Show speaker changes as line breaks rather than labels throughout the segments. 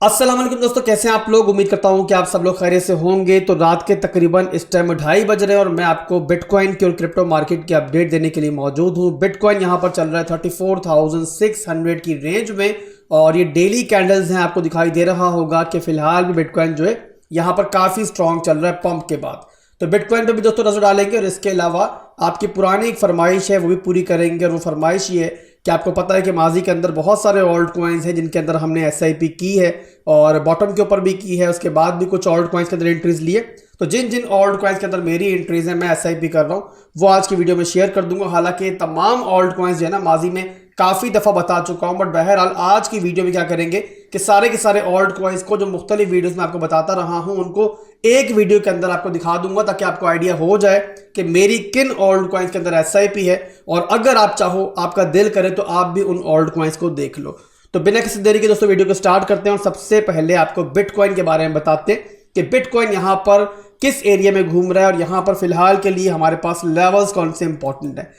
अस्सलाम वालेकुम दोस्तों, कैसे हैं आप लोग। उम्मीद करता हूं कि आप सब लोग खैरियत से होंगे। तो रात के तकरीबन इस टाइम 2:30 बज रहे हैं और मैं आपको बिटकॉइन की और क्रिप्टो मार्केट की अपडेट देने के लिए मौजूद हूं। बिटकॉइन यहां पर चल रहा है 34,600 की रेंज में और ये डेली कैंडल्स हैं। आपको दिखाई दे रहा होगा कि फिलहाल भी बिटकॉइन जो है यहां पर काफ़ी स्ट्रॉन्ग चल रहा है पंप के बाद। तो बिटकॉइन पे भी दोस्तों नजर डालेंगे और इसके अलावा आपकी पुरानी एक फरमाइश है वो भी पूरी करेंगे। और वो फरमाइश ये है कि आपको पता है कि माजी के अंदर बहुत सारे ऑल्ट कॉइन्स हैं जिनके अंदर हमने एसआईपी की है और बॉटम के ऊपर भी की है, उसके बाद भी कुछ ऑल्ट कॉइन्स के अंदर एंट्रीज लिए। तो जिन जिन ऑल्ट कॉइन्स के अंदर मेरी एंट्रीज हैं, मैं एसआईपी कर रहा हूँ, वो आज की वीडियो में शेयर कर दूंगा। हालांकि तमाम ऑल्ट कॉइन्स जो है ना माजी में काफ़ी दफ़ा बता चुका हूँ, बट बहरहाल आज की वीडियो में क्या करेंगे कि सारे के सारे ऑल्ट कॉइन्स को जो मुख्तलिफ वीडियोस में आपको बताता रहा हूँ उनको एक वीडियो के अंदर आपको दिखा दूंगा, ताकि आपको आइडिया हो जाए कि मेरी किन ऑल्ट कॉइन्स के अंदर एसआईपी है। और अगर आप चाहो, आपका दिल करे, तो आप भी उन ऑल्ट कॉइन्स को देख लो। तो बिना किसी देरी के दोस्तों वीडियो को स्टार्ट करते हैं और सबसे पहले आपको बिटकॉइन के बारे में बताते हैं कि बिटकॉइन यहाँ पर किस एरिया में घूम रहा है और यहाँ पर फिलहाल के लिए हमारे पास लेवल्स कौन से इंपॉर्टेंट है।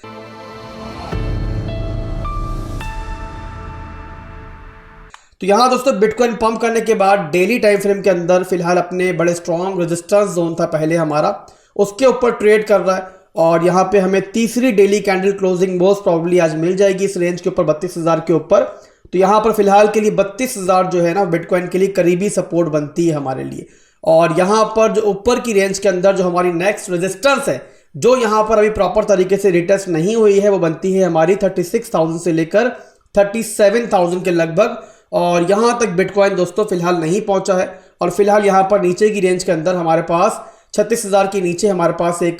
तो यहाँ दोस्तों बिटकॉइन पंप करने के बाद डेली टाइम फ्रेम के अंदर फिलहाल अपने बड़े स्ट्रॉन्ग रेजिस्टेंस जोन था पहले हमारा, उसके ऊपर ट्रेड कर रहा है और यहाँ पे हमें तीसरी daily candle closing most probably आज मिल जाएगी इस रेंज के ऊपर 32,000 के ऊपर। तो यहाँ पर फिलहाल के लिए 32,000 जो है ना बिटकॉइन के लिए करीबी सपोर्ट बनती है हमारे लिए। और यहाँ पर जो ऊपर की रेंज के अंदर जो हमारी नेक्स्ट रेजिस्टेंस है, जो यहाँ पर अभी प्रॉपर तरीके से रिटेस्ट नहीं हुई है, वो बनती है हमारी 36,000 से लेकर 37,000 के लगभग। और यहाँ तक बिटकॉइन दोस्तों फिलहाल नहीं पहुंचा है और फिलहाल यहाँ पर नीचे की रेंज के अंदर हमारे पास 36,000 के नीचे हमारे पास एक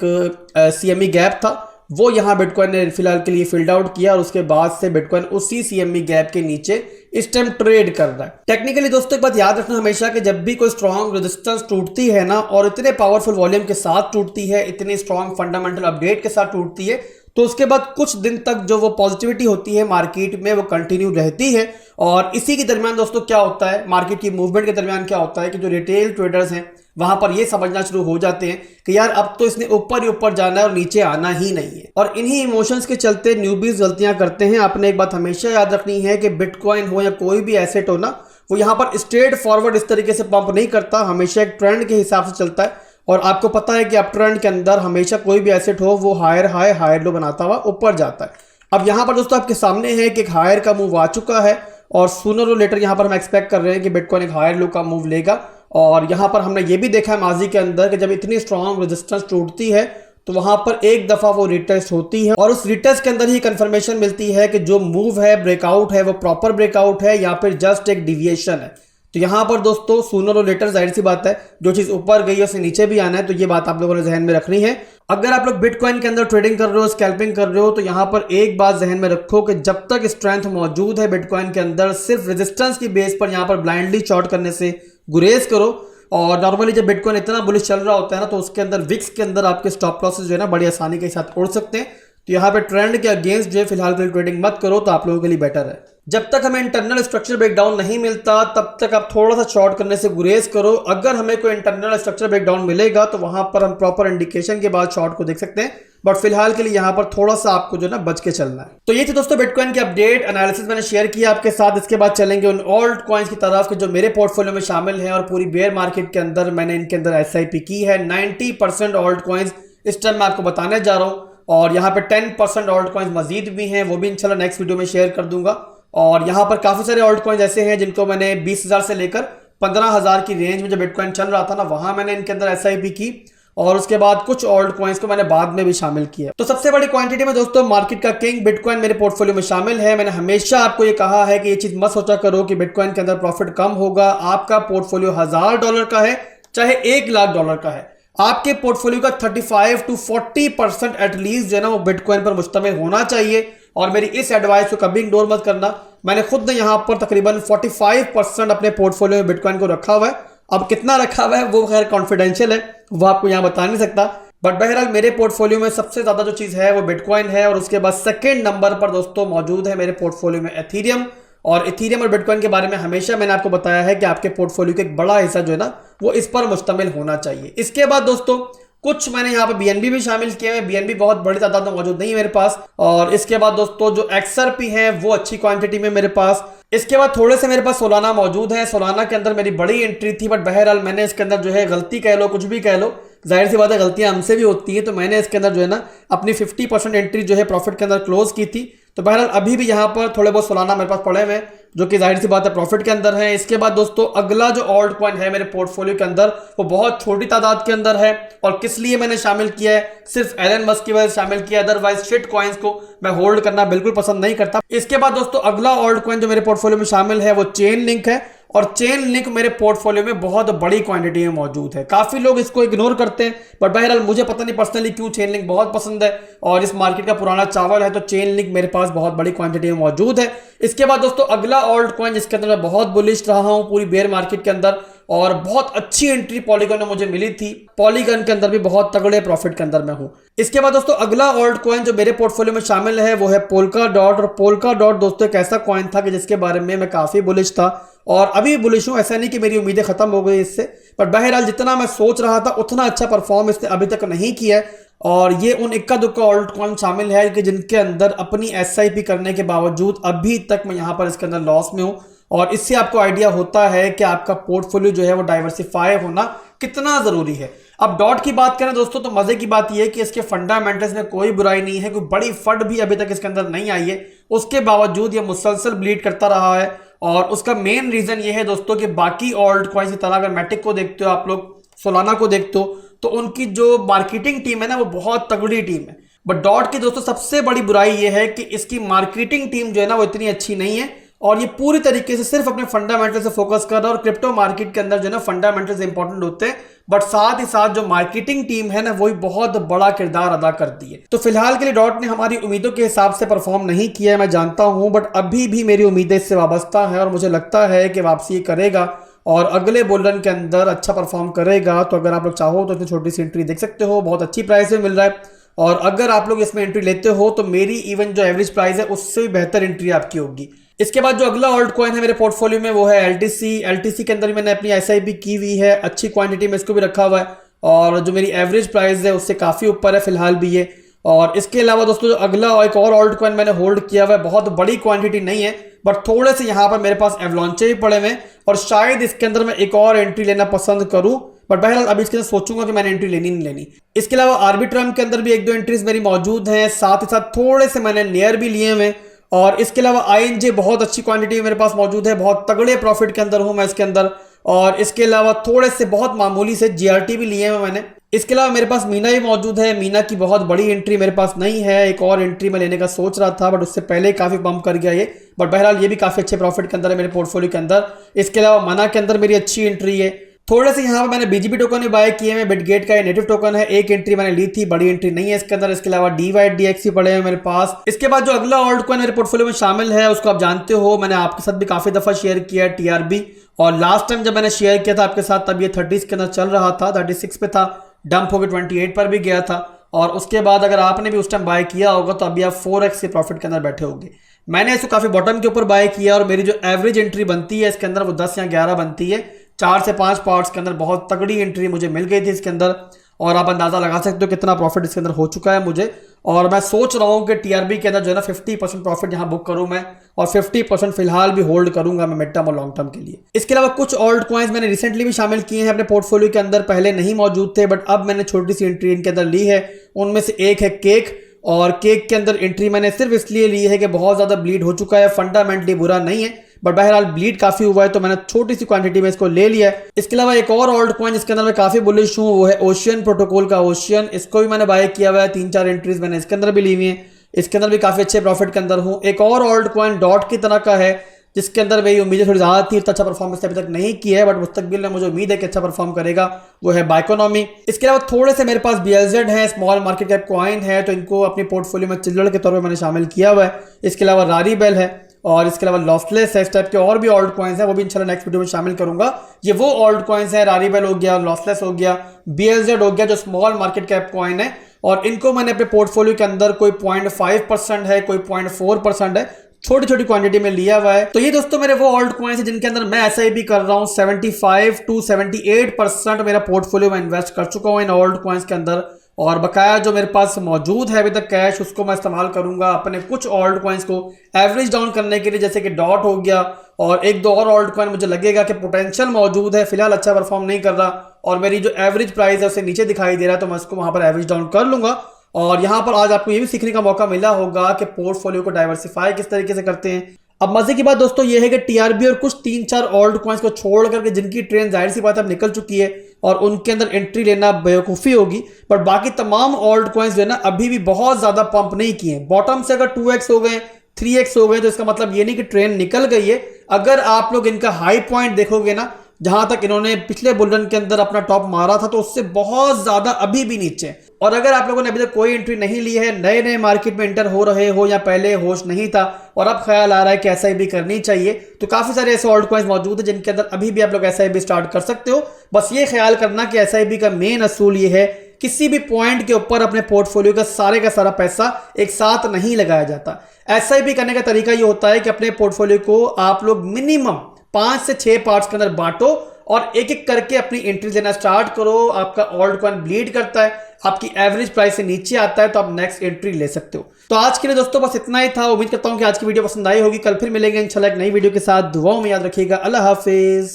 सीएमई गैप था, वो यहाँ बिटकॉइन ने फिलहाल के लिए फिल्ड आउट किया और उसके बाद से बिटकॉइन उसी सीएमई गैप के नीचे इस टाइम ट्रेड कर रहा है। टेक्निकली दोस्तों एक बात याद रखना हमेशा कि जब भी कोई स्ट्रॉन्ग रेजिस्टेंस टूटती है ना और इतने पावरफुल वॉल्यूम के साथ टूटती है, इतनी स्ट्रॉन्ग फंडामेंटल अपडेट के साथ टूटती है, तो उसके बाद कुछ दिन तक जो वो पॉजिटिविटी होती है मार्केट में वो कंटिन्यू रहती है। और इसी के दरमियान दोस्तों क्या होता है, मार्केट की मूवमेंट के दरमियान क्या होता है कि जो रिटेल ट्रेडर्स हैं वहां पर ये समझना शुरू हो जाते हैं कि यार अब तो इसने ऊपर ही ऊपर जाना है और नीचे आना ही नहीं है। और इन्हीं इमोशंस के चलते न्यूबीज गलतियां करते हैं। आपने एक बात हमेशा याद रखनी है कि बिटकॉइन हो या कोई भी एसेट हो ना, वो यहाँ पर स्ट्रेट फॉरवर्ड इस तरीके से पंप नहीं करता, हमेशा एक ट्रेंड के हिसाब से चलता है। और आपको पता है कि अप ट्रेंड के अंदर हमेशा कोई भी एसेट हो वो हायर हाई हायर लो बनाता हुआ ऊपर जाता है। अब यहाँ पर दोस्तों आपके सामने है कि एक हायर का मूव आ चुका है और सूनर और लेटर यहाँ पर हम एक्सपेक्ट कर रहे हैं कि बिटकॉइन एक हायर लो का मूव लेगा। और यहाँ पर हमने ये भी देखा है माजी के अंदर कि जब इतनी स्ट्रॉन्ग रेजिस्टेंस टूटती है तो वहां पर एक दफा वो रिटेस्ट होती है और उस रिटेस्ट के अंदर ही कंफर्मेशन मिलती है कि जो मूव है ब्रेकआउट है वो प्रॉपर ब्रेकआउट है या फिर जस्ट एक डिविएशन है। तो यहाँ पर दोस्तों सूनर और लेटर जाहिर सी बात है जो चीज ऊपर गई है उसे नीचे भी आना है, तो ये बात आप लोगों ने जहन में रखनी है। अगर आप लोग बिटकॉइन के अंदर ट्रेडिंग कर रहे हो, स्कैल्पिंग कर रहे हो, तो यहाँ पर एक बात जहन में रखो कि जब तक स्ट्रेंथ मौजूद है बिटकॉइन के अंदर, सिर्फ रेजिस्टेंस की बेस पर यहाँ पर ब्लाइंडली शॉर्ट करने से गुरेज करो। और नॉर्मली जब बिटकॉइन इतना बुलिश चल रहा होता है ना, तो उसके अंदर विक्स के अंदर आपके स्टॉप लॉसेस जो है ना बड़ी आसानी के साथ उड़ सकते हैं। तो यहाँ पे ट्रेंड के अगेंस्ट जो है फिलहाल के लिए ट्रेडिंग मत करो, तो आप लोगों के लिए बेटर है। जब तक हमें इंटरनल स्ट्रक्चर ब्रेकडाउन नहीं मिलता तब तक आप थोड़ा सा शॉर्ट करने से गुरेज करो। अगर हमें कोई इंटरनल स्ट्रक्चर ब्रेकडाउन मिलेगा तो वहां पर हम प्रॉपर इंडिकेशन के बाद शॉर्ट को देख सकते हैं, बट फिलहाल के लिए यहाँ पर थोड़ा सा आपको जो ना बच के चलना है। तो ये थी दोस्तों बिटकॉइन की अपडेट एनालिसिस मैंने शेयर किया आपके साथ। इसके बाद चलेंगे उन ऑल्ट कॉइन्स की तरफ कि जो मेरे पोर्टफोलियो में शामिल है और पूरी बेयर मार्केट के अंदर मैंने इनके अंदर एसआईपी की है। 90% ऑल्ट कॉइन्स इस टाइम मैं आपको बताने जा रहा हूँ और यहाँ पे 10% ऑल्ट कॉइन्स मजीद भी हैं, वो भी इंशाल्लाह नेक्स्ट वीडियो में शेयर कर दूंगा। और यहाँ पर काफी सारे ऑल्ट कॉइन्स ऐसे हैं जिनको मैंने 20,000 से लेकर 15,000 की रेंज में जब बिटकॉइन चल रहा था ना, वहां मैंने इनके अंदर एसआईपी की और उसके बाद कुछ ऑल्ट कॉइन्स को मैंने बाद में भी शामिल किया। तो सबसे बड़ी क्वांटिटी में दोस्तों मार्केट का किंग बिटकॉइन मेरे पोर्टफोलियो में शामिल है। मैंने हमेशा आपको ये कहा है कि ये चीज मत सोचा करो कि बिटकॉइन के अंदर प्रॉफिट कम होगा। आपका पोर्टफोलियो $1,000 का है चाहे $1,00,000 का है, आपके पोर्टफोलियो का 35 to 40% एटलीस्ट जो है ना वो बिटकॉइन पर मुश्तमिल होना चाहिए। और मेरी इस एडवाइस को कभी इग्नोर मत करना। मैंने खुद ने यहाँ पर तकरीबन 45% अपने पोर्टफोलियो में बिटकॉइन को रखा हुआ है। अब कितना रखा हुआ है वो खैर कॉन्फिडेंशियल है, वो आपको यहाँ बता नहीं सकता, बट बहरहाल मेरे पोर्टफोलियो में सबसे ज्यादा जो चीज है वो बिटकॉइन है। और उसके बाद सेकेंड नंबर पर दोस्तों मौजूद है मेरे पोर्टफोलियो में एथीरियम। और इथीरियम और बिटकॉइन के बारे में हमेशा मैंने आपको बताया है कि आपके पोर्टफोलियो का एक बड़ा हिस्सा जो है ना वो इस पर मुश्तमिल होना चाहिए। इसके बाद दोस्तों कुछ मैंने यहाँ पे बीएनबी भी शामिल किए हैं। बीएनबी बहुत बड़ी तादाद में मौजूद नहीं है मेरे पास। और इसके बाद दोस्तों जो एक्सआरपी है वो अच्छी क्वांटिटी में मेरे पास। इसके बाद थोड़े से मेरे पास सोलाना मौजूद है। सोलाना के अंदर मेरी बड़ी एंट्री थी, बट बहरहाल मैंने इसके अंदर जो है गलती कह लो कुछ भी कह लो, जाहिर सी बात है गलतियां हमसे भी होती हैं, तो मैंने इसके अंदर जो है ना अपनी 50% एंट्री जो है प्रॉफिट के अंदर क्लोज की थी। तो बहरहाल अभी भी यहाँ पर थोड़े बहुत सोलाना मेरे पास पड़े हुए हैं जो कि जाहिर सी बात है प्रॉफिट के अंदर है। इसके बाद दोस्तों अगला जो ऑल्ट कॉइन है मेरे पोर्टफोलियो के अंदर वो बहुत छोटी तादाद के अंदर है, और किस लिए मैंने शामिल किया है, सिर्फ एलन मस्क की वजह से शामिल किया, अदरवाइज शिट कॉइन्स को मैं होल्ड करना बिल्कुल पसंद नहीं करता। इसके बाद दोस्तों अगला ऑल्ट कॉइन जो मेरे पोर्टफोलियो में शामिल है वो चेन लिंक है, और चेन लिंक मेरे पोर्टफोलियो में बहुत बड़ी क्वांटिटी में मौजूद है। काफी लोग इसको इग्नोर करते हैं, बट बहरहाल मुझे पता नहीं पर्सनली क्यों चेन लिंक बहुत पसंद है, और इस मार्केट का पुराना चावल है, तो चेन लिंक मेरे पास बहुत बड़ी क्वांटिटी में मौजूद है। इसके बाद दोस्तों अगला ऑल्ट कॉइन जिसके अंदर मैं बहुत बुलिश रहा हूं पूरी बेयर मार्केट के अंदर, और बहुत अच्छी एंट्री पॉलीगन में मुझे मिली थी, पॉलीगन के अंदर भी बहुत तगड़े प्रॉफिट के अंदर मैं हूं। इसके बाद दोस्तों अगला ऑल्ट कॉइन जो मेरे पोर्टफोलियो में शामिल है वो है पोल्का डॉट। और पोल्का डॉट दोस्तों एक ऐसा कॉइन था कि जिसके बारे में मैं काफी बुलिश था, और अभी बुलिश हूं। ऐसा नहीं कि मेरी उम्मीदें खत्म हो गई इससे, पर बहरहाल जितना मैं सोच रहा था उतना अच्छा परफॉर्म इसने अभी तक नहीं किया है। और ये उन इक्का दुक्का ऑल्ट कॉइन शामिल है कि जिनके अंदर अपनी SIP करने के बावजूद अभी तक मैं यहाँ पर इसके अंदर लॉस में हूँ, और इससे आपको आइडिया होता है कि आपका पोर्टफोलियो जो है वो डाइवर्सिफाई होना कितना जरूरी है। अब डॉट की बात करें दोस्तों तो मजे की बात यह है कि इसके फंडामेंटल्स में कोई बुराई नहीं है, कोई बड़ी फट भी अभी तक इसके अंदर नहीं आई है, उसके बावजूद ये मुसलसल ब्लीड करता रहा है। और उसका मेन रीजन ये है दोस्तों कि बाकी ऑल्ट कॉइन्स की तरह अगर मैटिक को देखते हो आप लोग, सोलाना को देखते हो, तो उनकी जो मार्केटिंग टीम है ना वो बहुत तगड़ी टीम है। बट डॉट की दोस्तों सबसे बड़ी बुराई ये है कि इसकी मार्केटिंग टीम जो है ना वो इतनी अच्छी नहीं है, और ये पूरी तरीके से सिर्फ अपने फंडामेंटल से फोकस कर रहा है। और क्रिप्टो मार्केट के अंदर जो है ना फंडामेंटल्स इंपॉर्टेंट होते हैं, बट साथ ही साथ जो मार्केटिंग टीम है ना वही बहुत बड़ा किरदार अदा करती है। तो फिलहाल के लिए डॉट ने हमारी उम्मीदों के हिसाब से परफॉर्म नहीं किया है, मैं जानता हूं, बट अभी भी मेरी उम्मीदें इससे वाबस्ता है, और मुझे लगता है कि वापसी करेगा और अगले बुल रन के अंदर अच्छा परफॉर्म करेगा। तो अगर आप लोग चाहो तो इसमें छोटी सी एंट्री देख सकते हो, बहुत अच्छी प्राइस में मिल रहा है, और अगर आप लोग इसमें एंट्री लेते हो तो मेरी इवन जो एवरेज प्राइस है उससे भी बेहतर एंट्री आपकी होगी। इसके बाद जो अगला ऑल्ट कॉइन है मेरे पोर्टफोलियो में वो है LTC। LTC के अंदर भी मैंने अपनी SIP की हुई है, अच्छी क्वांटिटी में इसको भी रखा हुआ है, और जो मेरी एवरेज प्राइस है उससे काफ़ी ऊपर है फिलहाल भी ये। और इसके अलावा दोस्तों जो अगला एक और ऑल्ट कॉइन मैंने होल्ड किया हुआ है, बहुत बड़ी क्वांटिटी नहीं है, बट थोड़े से यहाँ पर मेरे पास एवलॉन्चे भी पड़े हुए हैं, और शायद इसके अंदर मैं एक और एंट्री लेना पसंद करूँ, बट बहरहाल अभी इसके अंदर सोचूंगा कि मैंने एंट्री लेनी नहीं लेनी। इसके अलावा आर्बिट्रम के अंदर भी एक दो एंट्रीज मेरी मौजूद हैं, साथ ही साथ थोड़े से मैंने नियर भी लिए हुए, और इसके अलावा INJ बहुत अच्छी क्वांटिटी मेरे पास मौजूद है, बहुत तगड़े प्रॉफिट के अंदर हूं मैं इसके अंदर। और इसके अलावा थोड़े से बहुत मामूली से GRT भी लिए हैं मैंने। इसके अलावा मेरे पास मीना भी मौजूद है, मीना की बहुत बड़ी एंट्री मेरे पास नहीं है, एक और एंट्री मैं लेने का सोच रहा था, बट उससे पहले काफी बम्प कर गया ये, बट बहरहाल ये भी काफी अच्छे प्रॉफिट के अंदर है मेरे पोर्टफोलियो के अंदर। इसके अलावा मना के अंदर मेरी अच्छी एंट्री है। थोड़े से यहाँ पर मैंने BGB टोकन भी बाय किए हैं, बिटगेट का ये नेटिव टोकन है, एक एंट्री मैंने ली थी, बड़ी एंट्री नहीं है इसके अंदर। इसके अलावा DYDX पड़े हैं मेरे पास। इसके बाद जो अगला ऑल्ट कॉइन मेरे पोर्टफोलियो में शामिल है उसको आप जानते हो, मैंने आपके साथ भी काफी दफा शेयर किया है, TRB। और लास्ट टाइम जब मैंने शेयर किया था आपके साथ तब ये 30 के अंदर चल रहा था, 36 पे था, डंप होकर 28 पर भी गया था, और उसके बाद अगर आपने भी उस टाइम बाय किया होगा तो अभी आप 4x के प्रॉफिट के अंदर बैठे होंगे। मैंने इसको काफी बॉटम के ऊपर बाय किया, और मेरी जो एवरेज एंट्री बनती है इसके अंदर वो 10 या 11 बनती है, 4 से 5 पार्ट्स के अंदर बहुत तगड़ी एंट्री मुझे मिल गई थी इसके अंदर, और आप अंदाजा लगा सकते हो कितना प्रॉफिट इसके अंदर हो चुका है मुझे। और मैं सोच रहा हूं कि TRB के अंदर जो है ना 50% प्रॉफिट यहां बुक करूं मैं, और 50% फिलहाल भी होल्ड करूंगा मैं मिड टर्म और लॉन्ग टर्म के लिए। इसके अलावा कुछ ऑल्ट कॉइन्स मैंने रिसेंटली भी शामिल किए हैं अपने पोर्टफोलियो के अंदर, पहले नहीं मौजूद थे, बट अब मैंने छोटी सी एंट्री इनके अंदर ली है। उनमें से एक है केक, और केक के अंदर एंट्री मैंने सिर्फ इसलिए ली है कि बहुत ज्यादा ब्लीड हो चुका है, फंडामेंटली बुरा नहीं है, बट बहरहाल ब्लीड काफी हुआ है, तो मैंने छोटी सी क्वांटिटी में इसको ले लिया है। इसके अलावा एक और ऑल्ट कॉइन जिसके अंदर मैं काफी बुलिश हूं वो है ओशियन प्रोटोकॉल का ओशियन। इसको भी मैंने बाय किया हुआ है, 3-4 एंट्रीज मैंने इसके अंदर भी ली हुई है, इसके अंदर भी काफी अच्छे प्रॉफिट के अंदर हूं। एक और ऑल्ट कॉइन डॉट की तरह का है जिसके अंदर मेरी उम्मीदें थोड़ी ज्यादा थी, इतना अच्छा परफॉर्मेंस अभी तक नहीं किया है, बट मुस्तकबिल में मुझे उम्मीद है कि अच्छा परफॉर्म करेगा, वो है बाइकोनॉमी। इसके अलावा थोड़े से मेरे पास BLZ है, स्मॉल मार्केट कैप कॉइन है, तो इनको अपनी पोर्टफोलियो में चिल्लड़ के तौर पर मैंने शामिल किया हुआ है। इसके अलावा रारीबेल है, और इसके अलावा लॉसलेस है, इस टाइप के और भी ऑल्ट कॉइन्स हैं, वो भी इंशाल्लाह नेक्स्ट वीडियो में शामिल करूंगा। ये वो ऑल्ट कॉइन्स हैं, रारीबेल हो गया, लॉसलेस हो गया, BLZ हो गया, जो स्मॉल मार्केट कैप कॉइन है, और इनको मैंने अपने पोर्टफोलियो के अंदर कोई 0.5% है, कोई 0.4% है, छोटी छोटी क्वांटिटी में लिया हुआ है। तो ये दोस्तों मेरे वो ऑल्ट कॉइन्स हैं जिनके अंदर मैं SIP कर रहा हूँ। 75 to 78% मेरा पोर्टफोलियो में इन्वेस्ट कर चुका हूँ इन ऑल्ट कॉइन्स के अंदर, और बकाया जो मेरे पास मौजूद है अभी तक कैश, उसको मैं इस्तेमाल करूंगा अपने कुछ ऑल्ट कॉइन्स को एवरेज डाउन करने के लिए, जैसे कि डॉट हो गया और एक दो और ऑल्ट कॉइन मुझे लगेगा कि पोटेंशियल मौजूद है, फिलहाल अच्छा परफॉर्म नहीं कर रहा और मेरी जो एवरेज प्राइस है उससे नीचे दिखाई दे रहा है, तो मैं उसको वहां पर एवरेज डाउन कर लूंगा। और यहाँ पर आज आपको ये भी सीखने का मौका मिला होगा कि पोर्टफोलियो को डाइवर्सिफाई किस तरीके से करते हैं। अब मजे की बात दोस्तों ये है कि टीआरबी और कुछ 3-4 ऑल्ट कॉइन्स को छोड़ करके जिनकी ट्रेन जाहिर सी बात अब निकल चुकी है और उनके अंदर एंट्री लेना बेवकूफ़ी होगी, बट बाकी तमाम ऑल्ट कॉइन्स जो है ना अभी भी बहुत ज़्यादा पंप नहीं किए। बॉटम से अगर 2x हो गए, 3x हो गए, तो इसका मतलब ये नहीं कि ट्रेन निकल गई है। अगर आप लोग इनका हाई पॉइंट देखोगे ना, जहां तक इन्होंने पिछले बुल के अंदर अपना टॉप मारा था, तो उससे बहुत ज्यादा अभी भी नीचे। और अगर आप लोगों ने अभी तक कोई एंट्री नहीं ली है, नए नए मार्केट में एंटर हो रहे हो या पहले होश नहीं था और अब ख्याल आ रहा है कि एसआईपी करनी चाहिए, तो काफी सारे ऐसे ऑल्ट कॉइन्स मौजूद है जिनके अंदर अभी भी आप लोग एसआईपी स्टार्ट कर सकते हो। बस ये ख्याल करना कि एसआईपी का मेन असूल ये है, किसी भी पॉइंट के ऊपर अपने पोर्टफोलियो का सारा पैसा एक साथ नहीं लगाया जाता। एसआईपी करने का तरीका ये होता है कि अपने पोर्टफोलियो को आप लोग मिनिमम 5 से 6 पार्ट्स के अंदर बांटो और एक एक करके अपनी एंट्री लेना स्टार्ट करो। आपका ऑल्ट कॉइन ब्लीड करता है, आपकी एवरेज प्राइस से नीचे आता है, तो आप नेक्स्ट एंट्री ले सकते हो। तो आज के लिए दोस्तों बस इतना ही था। उम्मीद करता हूं कि आज की वीडियो पसंद आई होगी। कल फिर मिलेंगे इंशाल्लाह एक नई वीडियो के साथ। दुआओं में याद रखिएगा। अल्लाह हाफिज।